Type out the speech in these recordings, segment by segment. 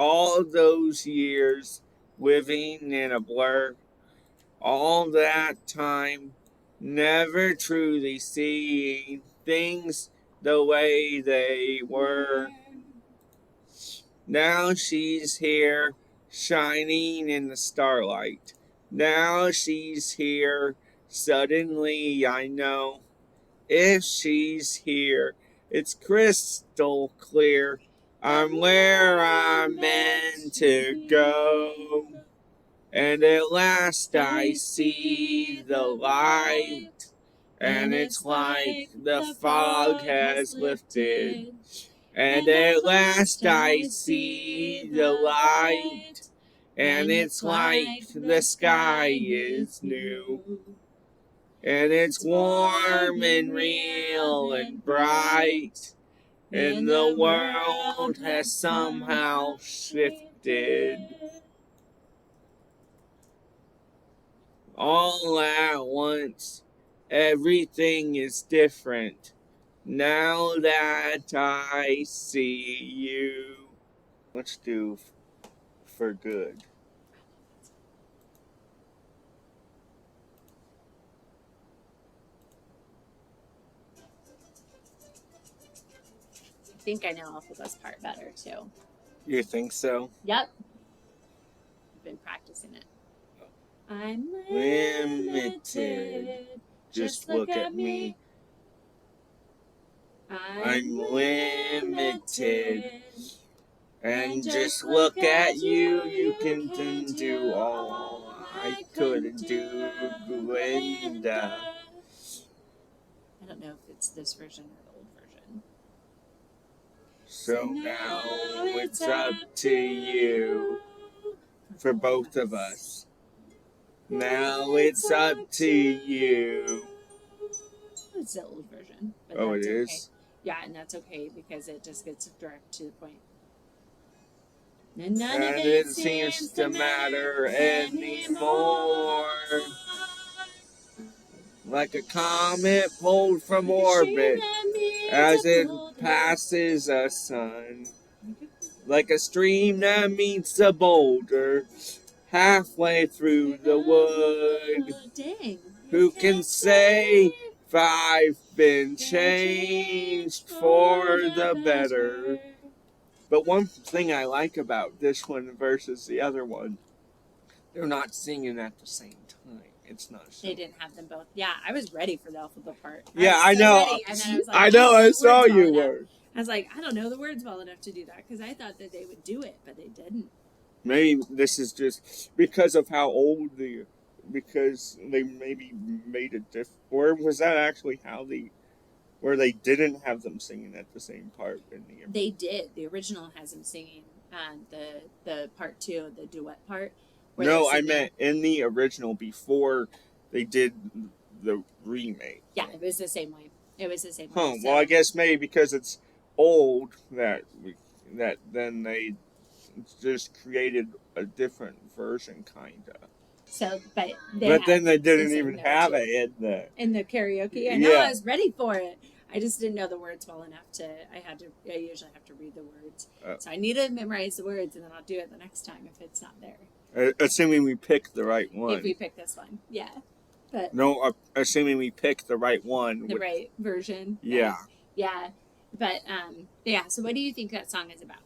All those years living in a blur, all that time never truly seeing things the way they were. Now she's here, shining in the starlight. Now she's here, suddenly I know. If she's here, it's crystal clear. I'm where I'm meant to go. And at last I see the light. And it's like the fog has lifted. And at last I see the light. And it's like the sky is new. And it's warm and real and bright. And the world has somehow shifted. All at once, everything is different. Now that I see you. Let's do For Good. I think I know Alpha's part better too. You think so? Yep. I've been practicing it. I'm Limited. Just look at me. I'm limited. And just look at you. You can do all I couldn't do. Glinda. I don't know if it's this version or the old version. So now it's up to you. For both of us. Now it's up to you. It's the old version. But Oh, it that's is? Okay. Yeah, and that's okay because it just gets direct to the point. And none of it seems to matter anymore. Like a comet pulled from orbit as it passes a sun. Like a stream that meets a boulder halfway through the wood. Dang. Who can say if I've been changed for the better? But one thing I like about this one versus the other one, they're not singing at the same time. It's not. They didn't have them both. Yeah, I was ready for the alphabet part. Yeah, I know. Ready, and then I was like, I know. I saw you were. I was like, I don't know the words well enough to do that because I thought that they would do it, but they didn't. Maybe this is just because of how old because they maybe made it different. Or was that actually how where they didn't have them singing at the same part in the original? They did. The original has them singing the part two, the duet part. No, I meant in the original before they did the remake. Yeah, it was the same way. Way. Huh. So, well, I guess maybe because it's old that then they just created a different version, kinda. So, but then they didn't even have it in the karaoke. I know. I was ready for it. I just didn't know the words well enough I usually have to read the words. So I need to memorize the words and then I'll do it the next time if it's not there. Assuming we pick the right one. If we pick this one, yeah. But no, assuming we pick the right one. The right version. Yeah. Yeah. But, yeah, so what do you think that song is about?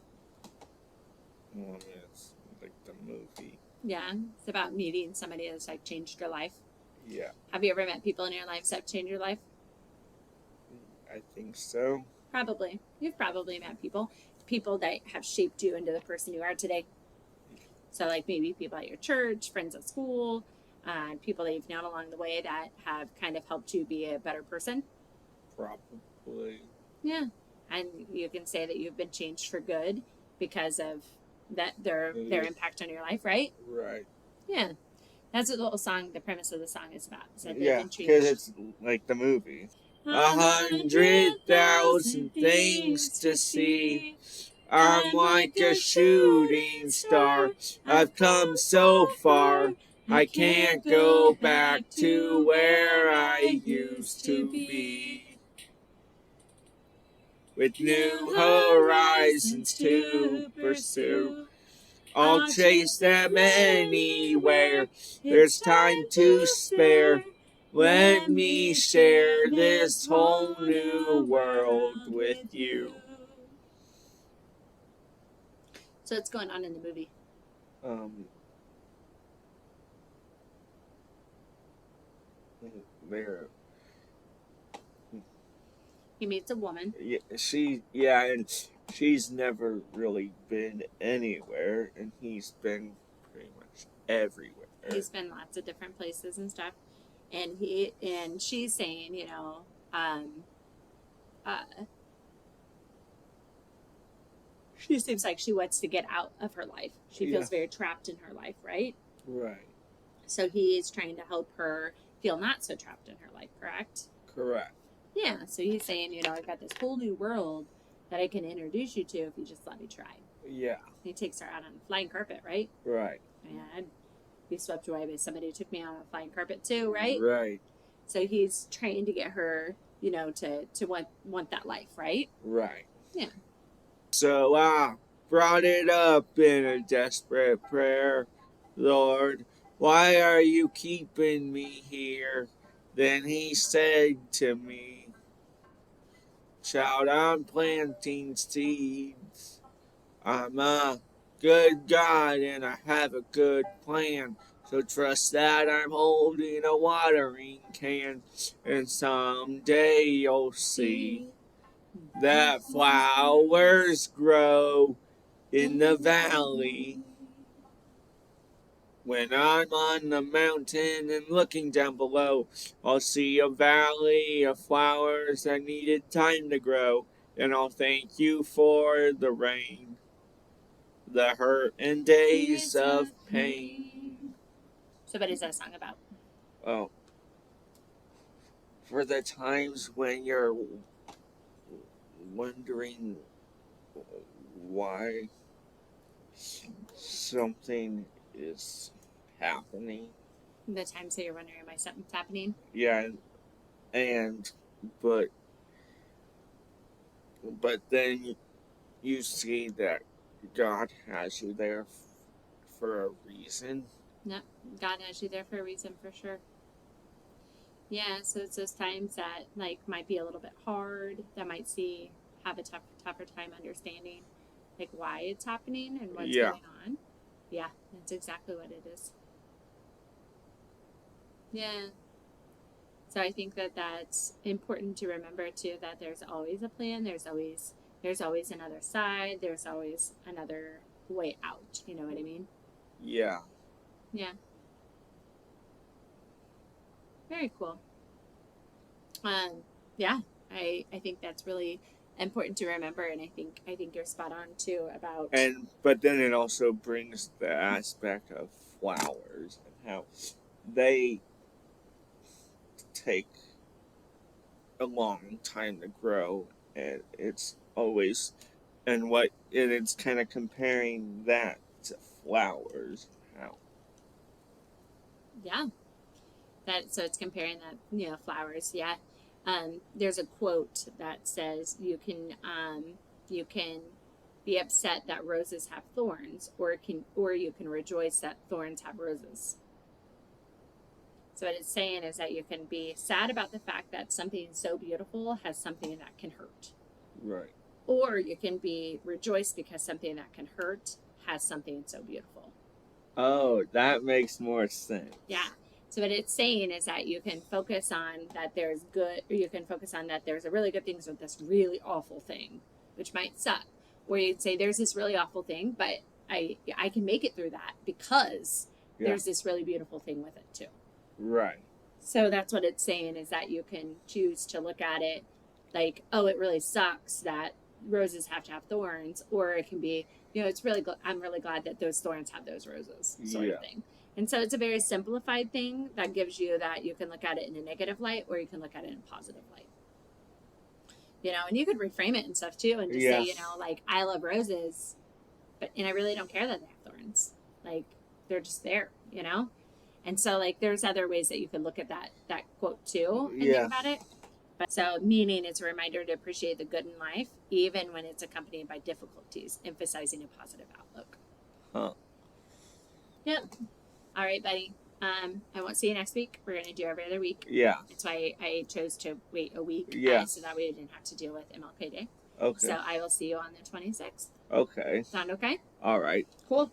Well, it's like the movie. Yeah, it's about meeting somebody that's like changed your life. Yeah. Have you ever met people in your life that changed your life? I think so. Probably. You've probably met people that have shaped you into the person you are today. So like maybe people at your church, friends at school, people that you've known along the way that have kind of helped you be a better person. Probably. Yeah. And you can say that you've been changed for good because of their impact on your life, right? Right. Yeah. That's what the whole song, the premise of the song is about. Is that yeah, because it's like the movie. 100,000 things to see. I'm like a shooting star. I've come so far. I can't go back to where I used to be. With new horizons to pursue. I'll chase them anywhere. There's time to spare. Let me share this whole new world with you. So what's going on in the movie? There. He meets a woman. Yeah, and she's never really been anywhere, and he's been pretty much everywhere. He's been lots of different places and stuff, and she's saying, she seems like she wants to get out of her life. She feels very trapped in her life, right? Right. So he is trying to help her feel not so trapped in her life, correct? Correct. Yeah, so he's saying, I've got this whole new world that I can introduce you to if you just let me try. Yeah. He takes her out on a flying carpet, right? Right. And I'd be swept away by somebody who took me on a flying carpet too, right? Right. So he's trying to get her, to want that life, right? Right. Yeah. So I brought it up in a desperate prayer. Lord, why are you keeping me here? Then he said to me, child, I'm planting seeds. I'm a good God and I have a good plan. So trust that I'm holding a watering can, and someday you'll see that flowers grow in the valley. When I'm on the mountain and looking down below, I'll see a valley of flowers that needed time to grow, and I'll thank you for the rain, the hurt and days of pain. So what is that song about? Oh, for the times when you're wondering why something is happening. The times that you're wondering why something's happening? Yeah, but then you see that God has you there for a reason. No, God has you there for a reason, for sure. Yeah, so it's those times that might be a little bit hard, that might have a tougher time understanding why it's happening and what's going on. Yeah, that's exactly what it is. Yeah. So I think that that's important to remember too, that there's always a plan, there's always another side, there's always another way out, you know what I mean? Yeah. Yeah. Very cool. Yeah, I think that's really important to remember, and I think you're spot on too about. But then it also brings the aspect of flowers and how they take a long time to grow, and it's kind of comparing that to flowers. How? Yeah. So it's comparing that, flowers. Yeah. There's a quote that says you can be upset that roses have thorns, or you can rejoice that thorns have roses. So what it's saying is that you can be sad about the fact that something so beautiful has something that can hurt. Right. Or you can be rejoiced because something that can hurt has something so beautiful. Oh, that makes more sense. Yeah. So what it's saying is that you can focus on that there's good, or you can focus on that there's a really good thing with this really awful thing, which might suck. Or you'd say there's this really awful thing, but I can make it through that because there's this really beautiful thing with it too. Right. So that's what it's saying, is that you can choose to look at it like, oh, it really sucks that roses have to have thorns, or it can be, I'm really glad that those thorns have those roses, sort of thing. And so it's a very simplified thing that gives you that you can look at it in a negative light, or you can look at it in a positive light. And you could reframe it and stuff too, and just say, I love roses, and I really don't care that they have thorns. They're just there, And so there's other ways that you can look at that quote too and think about it. But so meaning it's a reminder to appreciate the good in life, even when it's accompanied by difficulties, emphasizing a positive outlook. Huh. All right, buddy. I won't see you next week. We're going to do every other week. Yeah. That's why I chose to wait a week. Yeah. So that way I didn't have to deal with MLK Day. Okay. So I will see you on the 26th. Okay. Sound okay? All right. Cool.